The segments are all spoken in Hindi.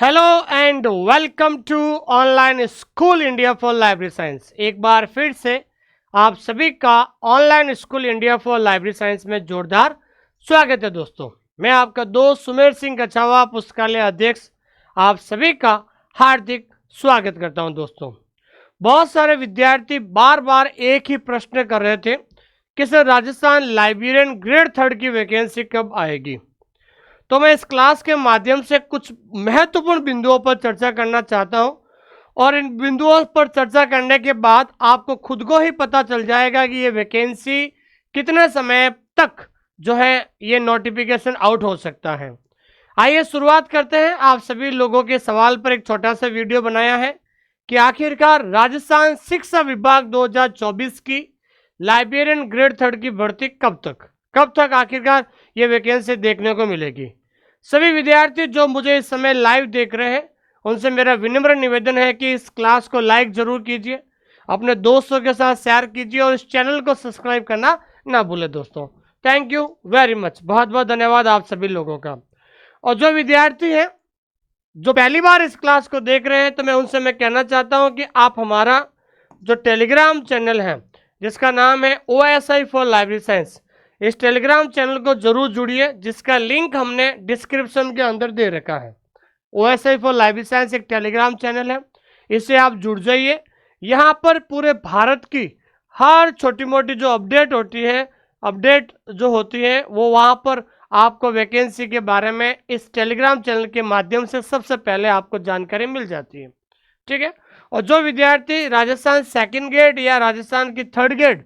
Hello and welcome to online school India for library science. एक बार फिर से आप सभी का online school India for library science में जोरदार स्वागत है दोस्तों। मैं आपका दोस्त सुमेर सिंह कछावा, पुस्तकालय अध्यक्ष, आप सभी का हार्दिक स्वागत करता हूं दोस्तों। बहुत सारे विद्यार्थी बार बार एक ही प्रश्न कर रहे थे कि सर राजस्थान लाइब्रेरियन ग्रेड 3 की वैकेंसी कब आएगी। तो मैं इस क्लास के माध्यम से कुछ महत्वपूर्ण बिंदुओं पर चर्चा करना चाहता हूं और इन बिंदुओं पर चर्चा करने के बाद आपको खुद को ही पता चल जाएगा कि ये वैकेंसी कितने समय तक जो है ये नोटिफिकेशन आउट हो सकता है। आइए शुरुआत करते हैं। आप सभी लोगों के सवाल पर एक छोटा सा वीडियो बनाया है कि आखिरकार राजस्थान शिक्षा विभाग 2024 की लाइब्रेरियन ग्रेड 3 की भर्ती कब तक आखिरकार ये वैकेंसी देखने को मिलेगी। सभी विद्यार्थी जो मुझे इस समय लाइव देख रहे हैं उनसे मेरा विनम्र निवेदन है कि इस क्लास को लाइक जरूर कीजिए, अपने दोस्तों के साथ शेयर कीजिए और इस चैनल को सब्सक्राइब करना ना भूलें दोस्तों। थैंक यू वेरी मच, बहुत बहुत धन्यवाद आप सभी लोगों का। और जो विद्यार्थी हैं जो पहली बार इस क्लास को देख रहे हैं तो मैं उनसे मैं कहना चाहता हूं कि आप हमारा जो टेलीग्राम चैनल है जिसका नाम है OSI फॉर लाइब्रेरी साइंस, इस टेलीग्राम चैनल को जरूर जुड़िए जिसका लिंक हमने डिस्क्रिप्शन के अंदर दे रखा है। OSI फॉर लाइब्रेरी साइंस एक टेलीग्राम चैनल है, इससे आप जुड़ जाइए। यहाँ पर पूरे भारत की हर छोटी मोटी जो अपडेट जो होती है वो वहाँ पर आपको वैकेंसी के बारे में इस टेलीग्राम चैनल के माध्यम से सबसे पहले आपको जानकारी मिल जाती है, ठीक है। और जो विद्यार्थी राजस्थान सेकंड ग्रेड या राजस्थान की थर्ड ग्रेड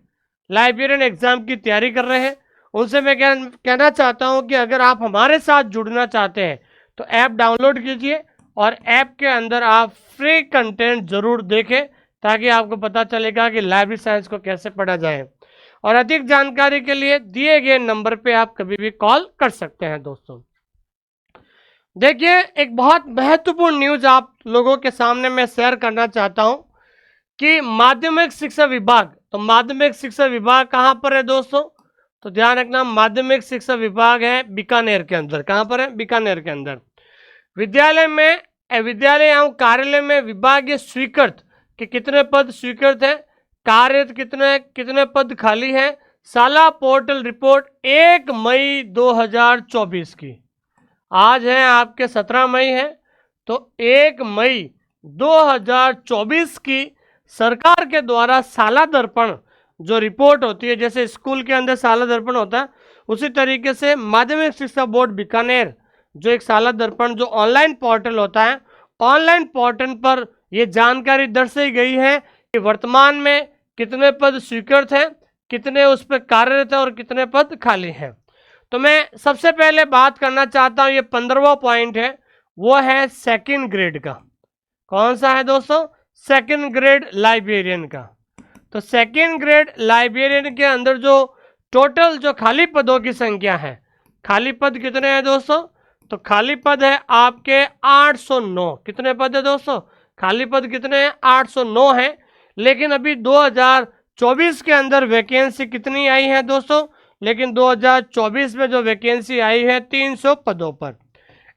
लाइब्रेरियन एग्जाम की तैयारी कर रहे हैं उनसे मैं कहना चाहता हूं कि अगर आप हमारे साथ जुड़ना चाहते हैं तो ऐप डाउनलोड कीजिए और ऐप के अंदर आप फ्री कंटेंट जरूर देखें ताकि आपको पता चलेगा कि लाइब्रेरी साइंस को कैसे पढ़ा जाए। और अधिक जानकारी के लिए दिए गए नंबर पे आप कभी भी कॉल कर सकते हैं दोस्तों। देखिए, एक बहुत महत्वपूर्ण न्यूज आप लोगों के सामने मैं शेयर करना चाहता हूं कि माध्यमिक शिक्षा विभाग, तो माध्यमिक शिक्षा विभाग कहां पर है दोस्तों, तो ध्यान रखना माध्यमिक शिक्षा विभाग है बीकानेर के अंदर। कहां पर है? बीकानेर के अंदर। विद्यालय एवं कार्यालय में विभागीय स्वीकृत कि कितने पद स्वीकृत हैं, कार्यरत कितने पद खाली हैं। साला पोर्टल रिपोर्ट 1 मई 2024 की, आज है आपके 17 मई है, तो 1 मई 2024 की सरकार के द्वारा साला दर्पण जो रिपोर्ट होती है, जैसे स्कूल के अंदर साला दर्पण होता है उसी तरीके से माध्यमिक शिक्षा बोर्ड बीकानेर जो एक साला दर्पण जो ऑनलाइन पोर्टल होता है, ऑनलाइन पोर्टल पर यह जानकारी दर्शाई गई है कि वर्तमान में कितने पद स्वीकृत हैं, कितने उस पर कार्यरत हैं और कितने पद खाली हैं। तो मैं सबसे पहले बात करना चाहता हूं, ये 15वां पॉइंट है, वो है सेकंड ग्रेड का। कौन सा है दोस्तों? सेकंड ग्रेड लाइब्रेरियन का। तो सेकंड ग्रेड लाइब्रेरियन के अंदर जो टोटल जो खाली पदों की संख्या है, खाली पद कितने हैं दोस्तों, तो खाली पद है आपके 809। कितने पद है दोस्तों? खाली पद कितने हैं? 809 हैं। लेकिन अभी 2024 के अंदर वैकेंसी कितनी आई है दोस्तों, लेकिन 2024 में जो वैकेंसी आई है 300 पदों पर।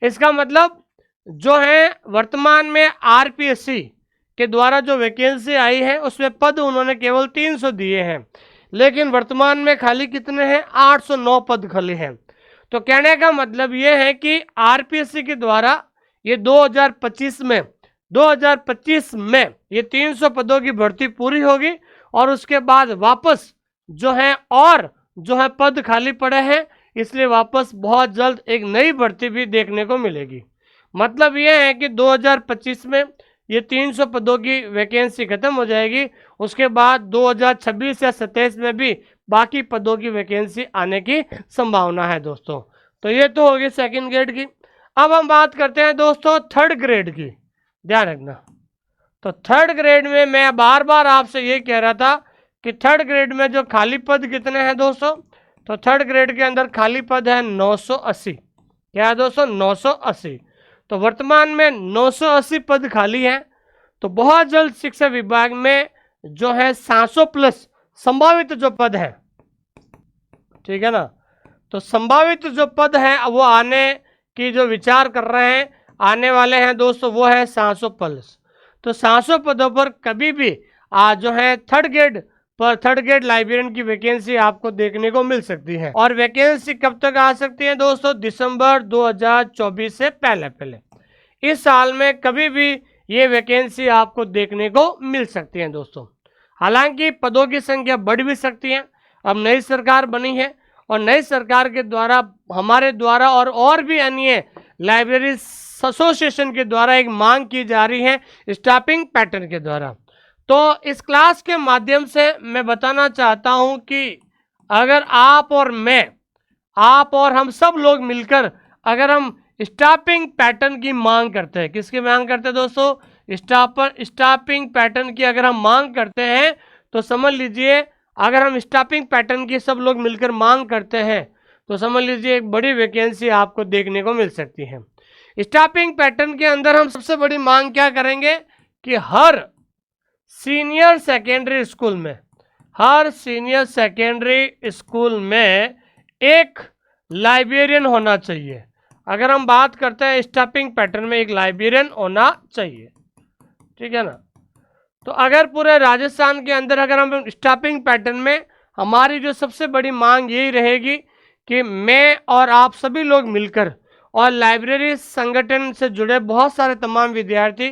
इसका मतलब जो है वर्तमान में RPSC के द्वारा जो वैकेंसी आई है उसमें पद उन्होंने केवल 300 दिए हैं, लेकिन वर्तमान में खाली कितने हैं? 809 पद खाली हैं। तो कहने का मतलब ये है कि RPSC के द्वारा ये 2025 में ये 300 पदों की भर्ती पूरी होगी और उसके बाद वापस जो है और जो है पद खाली पड़े हैं, इसलिए वापस बहुत जल्द एक नई भर्ती भी देखने को मिलेगी। मतलब यह है कि 2025 में ये 300 पदों की वैकेंसी खत्म हो जाएगी, उसके बाद 2026 या 27 में भी बाकी पदों की वैकेंसी आने की संभावना है दोस्तों। तो ये तो होगी सेकंड ग्रेड की। अब हम बात करते हैं दोस्तों थर्ड ग्रेड की। ध्यान रखना, तो थर्ड ग्रेड में मैं बार बार आपसे ये कह रहा था कि थर्ड ग्रेड में जो खाली पद कितने हैं दोस्तों, तो थर्ड ग्रेड के अंदर खाली पद है 980। क्या है दोस्तों? 980। तो वर्तमान में 980 पद खाली हैं। तो बहुत जल्द शिक्षा विभाग में जो है 700 प्लस संभावित जो पद हैं, ठीक है ना, तो संभावित जो पद हैं वो आने की जो विचार कर रहे हैं आने वाले हैं दोस्तों वो है 700 प्लस। तो 700 पदों पर कभी भी जो है थर्ड ग्रेड लाइब्रेरियन की वैकेंसी आपको देखने को मिल सकती है। और वैकेंसी कब तक आ सकती है दोस्तों? दिसंबर 2024 से पहले पहले इस साल में कभी भी ये वैकेंसी आपको देखने को मिल सकती है दोस्तों। हालांकि पदों की संख्या बढ़ भी सकती है। अब नई सरकार बनी है और नई सरकार के द्वारा हमारे द्वारा और भी अन्य लाइब्रेरी एसोसिएशन के द्वारा एक मांग की जा रही है स्टाफिंग पैटर्न के द्वारा। तो इस क्लास के माध्यम से मैं बताना चाहता हूं कि अगर आप और हम सब लोग मिलकर अगर हम स्टाफिंग पैटर्न की मांग करते हैं, किसकी मांग करते हैं दोस्तों? स्टाफिंग पैटर्न की अगर हम मांग करते हैं तो समझ लीजिए, अगर हम स्टाफिंग पैटर्न की सब लोग मिलकर मांग करते हैं तो समझ लीजिए एक बड़ी वैकेंसी आपको देखने को मिल सकती है। स्टाफिंग पैटर्न के अंदर हम सबसे बड़ी मांग क्या करेंगे कि हर सीनियर सेकेंडरी स्कूल में एक लाइब्रेरियन होना चाहिए। अगर हम बात करते हैं स्टाफिंग पैटर्न में एक लाइब्रेरियन होना चाहिए, ठीक है ना। तो अगर पूरे राजस्थान के अंदर अगर हम स्टाफिंग पैटर्न में, हमारी जो सबसे बड़ी मांग यही रहेगी कि मैं और आप सभी लोग मिलकर और लाइब्रेरी संगठन से जुड़े बहुत सारे तमाम विद्यार्थी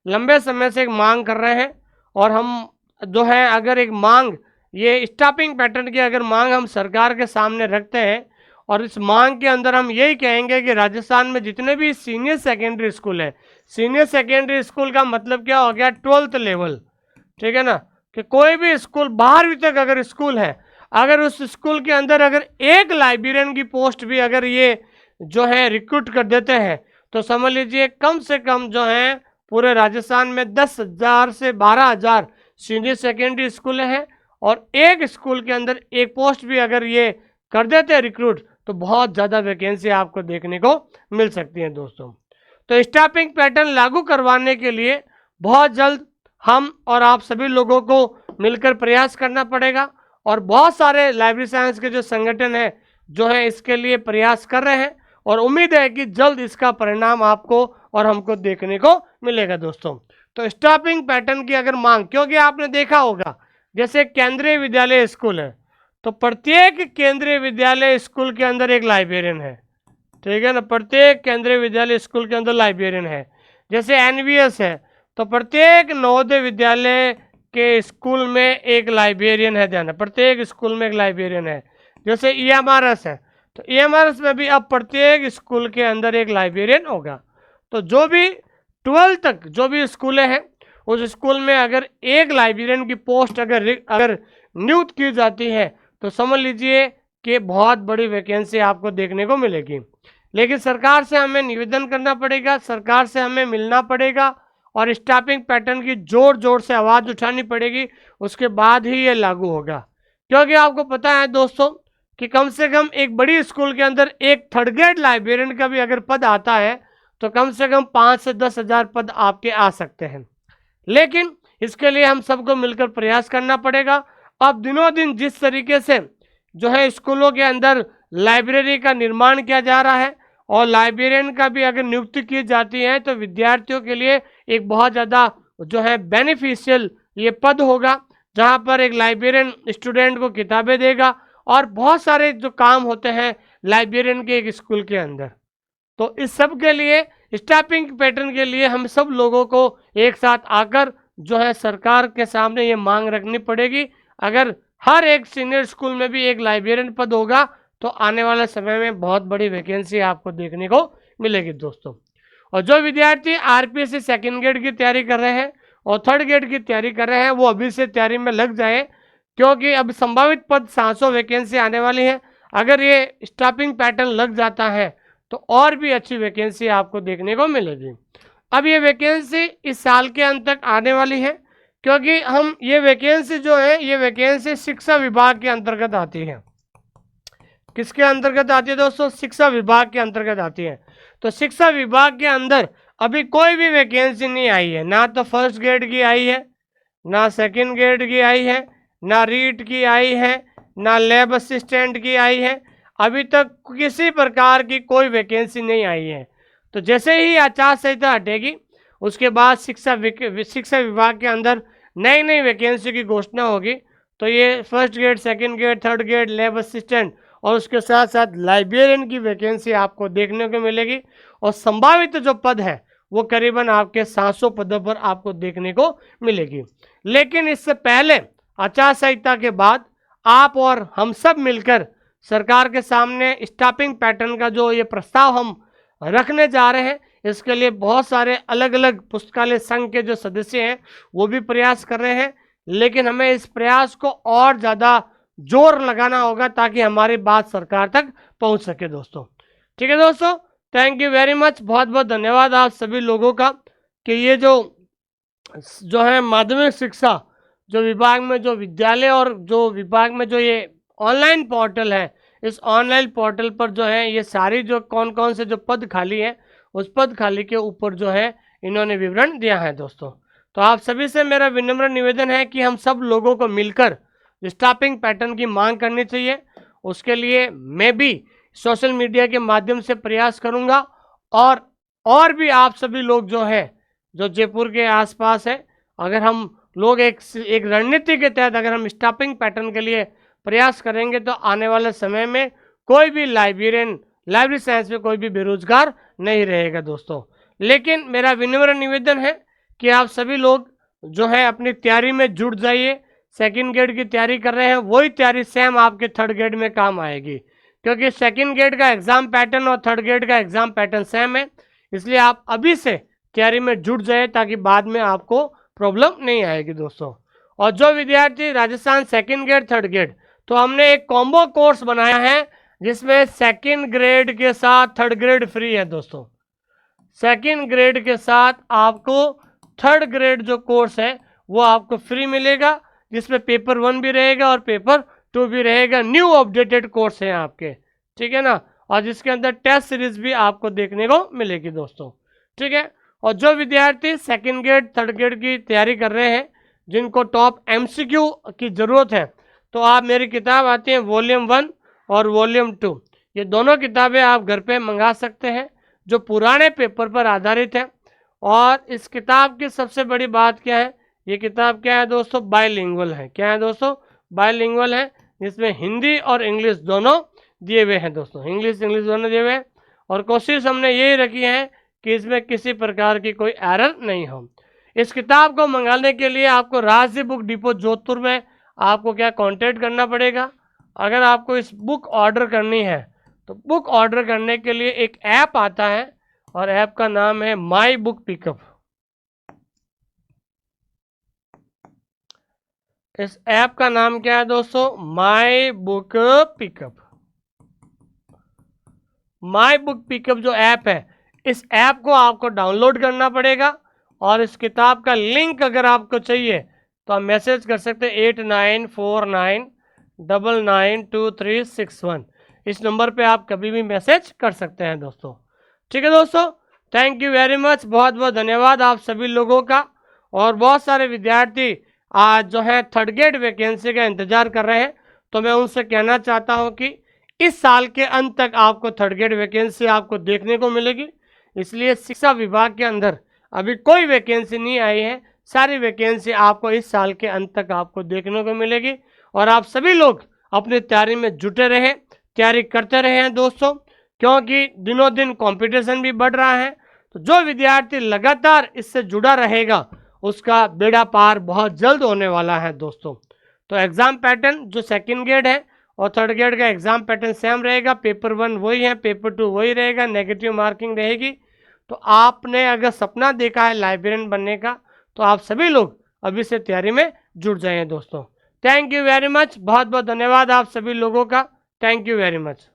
लंबे समय से एक मांग कर रहे हैं। और हम जो है अगर एक मांग, ये स्टाफिंग पैटर्न की अगर मांग हम सरकार के सामने रखते हैं और इस मांग के अंदर हम यही कहेंगे कि राजस्थान में जितने भी सीनियर सेकेंडरी स्कूल है, सीनियर सेकेंडरी स्कूल का मतलब क्या हो गया? 12th लेवल, ठीक है ना। कि कोई भी स्कूल 12वीं तक अगर स्कूल है, अगर उस स्कूल के अंदर अगर एक लाइब्रेरियन की पोस्ट भी अगर ये जो है रिक्रूट कर देते हैं तो समझ लीजिए कम से कम जो है पूरे राजस्थान में 10,000 से 12,000 सीनियर सेकेंडरी स्कूल हैं और एक स्कूल के अंदर एक पोस्ट भी अगर ये कर देते हैं रिक्रूट तो बहुत ज़्यादा वैकेंसी आपको देखने को मिल सकती है दोस्तों। तो स्टाफिंग पैटर्न लागू करवाने के लिए बहुत जल्द हम और आप सभी लोगों को मिलकर प्रयास करना पड़ेगा और बहुत सारे लाइब्रेरी साइंस के जो संगठन है जो है इसके लिए प्रयास कर रहे हैं और उम्मीद है कि जल्द इसका परिणाम आपको और हमको देखने को मिलेगा दोस्तों। तो स्टाफिंग पैटर्न की अगर मांग, क्योंकि आपने देखा होगा जैसे केंद्रीय विद्यालय स्कूल है तो प्रत्येक केंद्रीय विद्यालय स्कूल के अंदर एक लाइब्रेरियन है, ठीक है ना। प्रत्येक केंद्रीय विद्यालय स्कूल के अंदर लाइब्रेरियन है। जैसे एनवीएस है तो प्रत्येक नवोदय विद्यालय के स्कूल में एक लाइब्रेरियन है, ध्यान, प्रत्येक स्कूल में एक लाइब्रेरियन है। जैसे ईएमआरएस है तो ईएमआरएस में भी अब प्रत्येक स्कूल के अंदर एक लाइब्रेरियन होगा। तो जो भी 12 तक जो भी स्कूलें हैं उस स्कूल में अगर एक लाइब्रेरियन की पोस्ट अगर नियुक्त की जाती है तो समझ लीजिए कि बहुत बड़ी वैकेंसी आपको देखने को मिलेगी। लेकिन सरकार से हमें निवेदन करना पड़ेगा, सरकार से हमें मिलना पड़ेगा और स्टाफिंग पैटर्न की जोर जोर से आवाज़ उठानी पड़ेगी, उसके बाद ही ये लागू होगा। क्योंकि आपको पता है दोस्तों कि कम से कम एक बड़ी स्कूल के अंदर एक थर्ड ग्रेड लाइब्रेरियन का भी अगर पद आता है तो कम से कम 5 से 10,000 पद आपके आ सकते हैं। लेकिन इसके लिए हम सबको मिलकर प्रयास करना पड़ेगा। अब दिनों दिन जिस तरीके से जो है स्कूलों के अंदर लाइब्रेरी का निर्माण किया जा रहा है और लाइब्रेरियन का भी अगर नियुक्ति की जाती है तो विद्यार्थियों के लिए एक बहुत ज़्यादा जो है बेनिफिशियल ये पद होगा, जहाँ पर एक लाइब्रेरियन स्टूडेंट को किताबें देगा और बहुत सारे जो काम होते हैं लाइब्रेरियन के एक स्कूल के अंदर। तो इस सब के लिए स्टाफिंग पैटर्न के लिए हम सब लोगों को एक साथ आकर जो है सरकार के सामने ये मांग रखनी पड़ेगी। अगर हर एक सीनियर स्कूल में भी एक लाइब्रेरियन पद होगा तो आने वाले समय में बहुत बड़ी वैकेंसी आपको देखने को मिलेगी दोस्तों। और जो विद्यार्थी आरपीएससी सेकेंड ग्रेड की तैयारी कर रहे हैं और थर्ड ग्रेड की तैयारी कर रहे हैं वो अभी से तैयारी में लग जाए, क्योंकि अब संभावित पद 700 वैकेंसी आने वाली है। अगर ये स्टाफिंग पैटर्न लग जाता है तो और भी अच्छी वैकेंसी आपको देखने को मिलेगी। अब ये वैकेंसी इस साल के अंत तक आने वाली है, क्योंकि हम ये वैकेंसी जो है ये वैकेंसी शिक्षा विभाग के अंतर्गत आती है। किसके अंतर्गत आती है दोस्तों? शिक्षा विभाग के अंतर्गत आती है। तो शिक्षा विभाग के अंदर अभी कोई भी वैकेंसी नहीं आई है, ना तो फर्स्ट ग्रेड की आई है, ना सेकंड ग्रेड की आई है, ना रीट की आई है, ना लैब असिस्टेंट की आई है। अभी तक किसी प्रकार की कोई वैकेंसी नहीं आई है। तो जैसे ही आचार संहिता हटेगी उसके बाद शिक्षा विभाग के अंदर नई नई वैकेंसी की घोषणा होगी। तो ये first grade, second grade, third grade, lab assistant और उसके साथ साथ लाइब्रेरियन की वैकेंसी आपको देखने को मिलेगी। और संभावित जो पद है वो करीबन आपके 700 पदों पर आपको देखने को मिलेगी। लेकिन इससे पहले आचार संहिता के बाद आप और हम सब मिलकर सरकार के सामने स्टाफिंग पैटर्न का जो ये प्रस्ताव हम रखने जा रहे हैं, इसके लिए बहुत सारे अलग अलग पुस्तकालय संघ के जो सदस्य हैं वो भी प्रयास कर रहे हैं। लेकिन हमें इस प्रयास को और ज़्यादा जोर लगाना होगा ताकि हमारी बात सरकार तक पहुंच सके दोस्तों। ठीक है दोस्तों, थैंक यू वेरी मच। बहुत बहुत धन्यवाद आप सभी लोगों का कि ये जो है माध्यमिक शिक्षा जो विभाग में जो विद्यालय और जो विभाग में जो ये ऑनलाइन पोर्टल है, इस ऑनलाइन पोर्टल पर जो है ये सारी जो कौन कौन से जो पद खाली हैं उस पद खाली के ऊपर जो है इन्होंने विवरण दिया है दोस्तों। तो आप सभी से मेरा विनम्र निवेदन है कि हम सब लोगों को मिलकर स्टाफिंग पैटर्न की मांग करनी चाहिए। उसके लिए मैं भी सोशल मीडिया के माध्यम से प्रयास करूंगा और भी आप सभी लोग जो है जो जयपुर के आसपास है, अगर हम लोग एक रणनीति के तहत अगर हम स्टाफिंग पैटर्न के लिए प्रयास करेंगे तो आने वाले समय में कोई भी लाइब्रेरी साइंस में कोई भी बेरोजगार नहीं रहेगा दोस्तों। लेकिन मेरा विनम्र निवेदन है कि आप सभी लोग जो है अपनी तैयारी में जुट जाइए। सेकंड ग्रेड की तैयारी कर रहे हैं वही तैयारी सेम आपके थर्ड ग्रेड में काम आएगी, क्योंकि सेकंड ग्रेड का एग्जाम पैटर्न और थर्ड ग्रेड का एग्जाम पैटर्न सेम है। इसलिए आप अभी से तैयारी में जुट जाए ताकि बाद में आपको प्रॉब्लम नहीं आएगी दोस्तों। और जो विद्यार्थी Rajasthan second grade, third grade, तो हमने एक कॉम्बो कोर्स बनाया है जिसमें सेकंड ग्रेड के साथ थर्ड ग्रेड फ्री है दोस्तों। सेकंड ग्रेड के साथ आपको थर्ड ग्रेड जो कोर्स है वो आपको फ्री मिलेगा, जिसमें पेपर 1 भी रहेगा और पेपर 2 भी रहेगा। न्यू अपडेटेड कोर्स है आपके, ठीक है ना, और जिसके अंदर टेस्ट सीरीज भी आपको देखने को मिलेगी दोस्तों। ठीक है, और जो विद्यार्थी सेकंड ग्रेड, थर्ड ग्रेड की तैयारी कर रहे हैं, जिनको टॉप MCQ की ज़रूरत है, तो आप मेरी किताब आती है वॉल्यूम 1 और वॉल्यूम 2, ये दोनों किताबें आप घर पे मंगा सकते हैं जो पुराने पेपर पर आधारित है। और इस किताब की सबसे बड़ी बात क्या है, ये किताब क्या है दोस्तों, बायलिंगुअल है। क्या है दोस्तों, बायलिंगुअल है, जिसमें हिंदी और इंग्लिश दोनों दिए हुए हैं दोस्तों, इंग्लिश दोनों दिए हुए हैं। और कोशिश हमने यही रखी है कि इसमें किसी प्रकार की कोई एरर नहीं हो। इस किताब को मंगाने के लिए आपको राजसी बुक डिपो जोधपुर में आपको क्या कांटेक्ट करना पड़ेगा। अगर आपको इस बुक ऑर्डर करनी है तो बुक ऑर्डर करने के लिए एक ऐप आता है और ऐप का नाम है माई बुक पिकअप। इस ऐप का नाम क्या है दोस्तों, my book pickup. My book pickup जो ऐप है, इस ऐप को आपको डाउनलोड करना पड़ेगा और इस किताब का लिंक अगर आपको चाहिए तो आप मैसेज कर सकते हैं 8949992361। इस नंबर पे आप कभी भी मैसेज कर सकते हैं दोस्तों। ठीक है दोस्तों, थैंक यू वेरी मच, बहुत बहुत धन्यवाद आप सभी लोगों का। और बहुत सारे विद्यार्थी आज जो है थर्ड ग्रेड वैकेंसी का इंतजार कर रहे हैं, तो मैं उनसे कहना चाहता हूं कि इस साल के अंत तक आपको थर्ड ग्रेड वैकेंसी आपको देखने को मिलेगी। इसलिए शिक्षा विभाग के अंदर अभी कोई वैकेंसी नहीं आई है, सारी वैकेंसी आपको इस साल के अंत तक आपको देखने को मिलेगी। और आप सभी लोग अपनी तैयारी में जुटे रहें, तैयारी करते रहें दोस्तों, क्योंकि दिनों दिन कंपटीशन भी बढ़ रहा है। तो जो विद्यार्थी लगातार इससे जुड़ा रहेगा उसका बेड़ा पार बहुत जल्द होने वाला है दोस्तों। तो एग्ज़ाम पैटर्न जो सेकंड ग्रेड है और थर्ड ग्रेड का एग्ज़ाम पैटर्न सेम रहेगा, पेपर 1 वही है, पेपर 2 वही रहेगा, नेगेटिव मार्किंग रहेगी। तो आपने अगर सपना देखा है लाइब्रेरियन बनने का तो आप सभी लोग अभी से तैयारी में जुट जाएं दोस्तों। थैंक यू वेरी मच, बहुत बहुत धन्यवाद आप सभी लोगों का, थैंक यू वेरी मच।